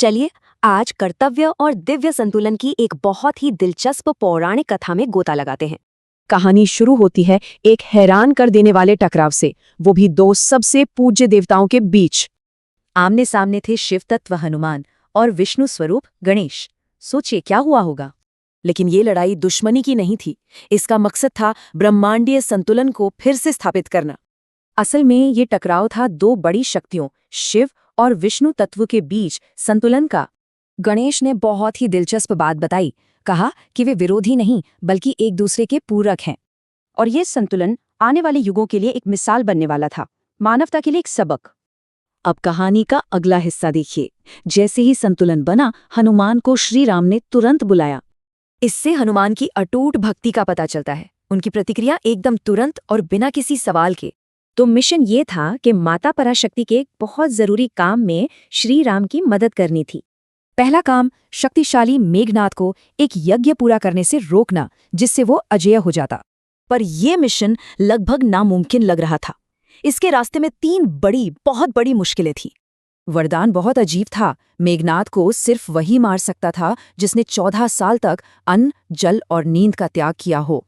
चलिए आज कर्तव्य और दिव्य संतुलन की एक बहुत ही दिलचस्प पौराणिक कथा में गोता लगाते हैं। कहानी शुरू होती है एक हैरान कर देने वाले टकराव से, वो भी दो सबसे पूज्य देवताओं के बीच। आमने सामने थे शिव तत्व हनुमान और विष्णु स्वरूप गणेश। सोचिए क्या हुआ होगा। लेकिन ये लड़ाई दुश्मनी की नहीं थी, इसका मकसद था ब्रह्मांडीय संतुलन को फिर से स्थापित करना। असल में ये टकराव था दो बड़ी शक्तियों, शिव और विष्णु तत्व के बीच संतुलन का। गणेश ने बहुत ही दिलचस्प बात बताई, कहा कि वे विरोधी नहीं बल्कि एक दूसरे के पूरक हैं। और ये संतुलन आने वाले युगों के लिए एक मिसाल बनने वाला था, मानवता के लिए एक सबक। अब कहानी का अगला हिस्सा देखिए। जैसे ही संतुलन बना, हनुमान को श्री राम ने तुरंत बुलाया। इससे हनुमान की अटूट भक्ति का पता चलता है। उनकी प्रतिक्रिया एकदम तुरंत और बिना किसी सवाल के। तो मिशन ये था कि माता पराशक्ति के एक बहुत जरूरी काम में श्री राम की मदद करनी थी। पहला काम, शक्तिशाली मेघनाद को एक यज्ञ पूरा करने से रोकना, जिससे वो अजेय हो जाता। पर यह मिशन लगभग नामुमकिन लग रहा था। इसके रास्ते में तीन बहुत बड़ी मुश्किलें थीं। वरदान बहुत अजीब था। मेघनाद को सिर्फ वही मार सकता था जिसने 14 साल तक अन्न, जल और नींद का त्याग किया हो।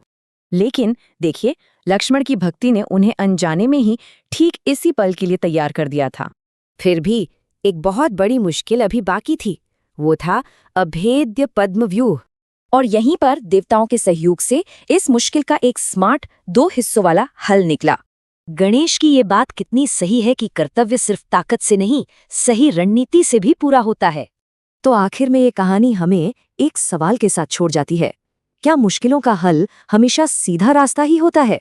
लेकिन देखिए, लक्ष्मण की भक्ति ने उन्हें अनजाने में ही ठीक इसी पल के लिए तैयार कर दिया था। फिर भी एक बहुत बड़ी मुश्किल अभी बाकी थी, वो था अभेद्य पद्मव्यूह। और यहीं पर देवताओं के सहयोग से इस मुश्किल का एक स्मार्ट 2 हिस्सों वाला हल निकला। गणेश की ये बात कितनी सही है कि कर्तव्य सिर्फ ताकत से नहीं, सही रणनीति से भी पूरा होता है। तो आखिर में ये कहानी हमें एक सवाल के साथ छोड़ जाती है, क्या मुश्किलों का हल हमेशा सीधा रास्ता ही होता है?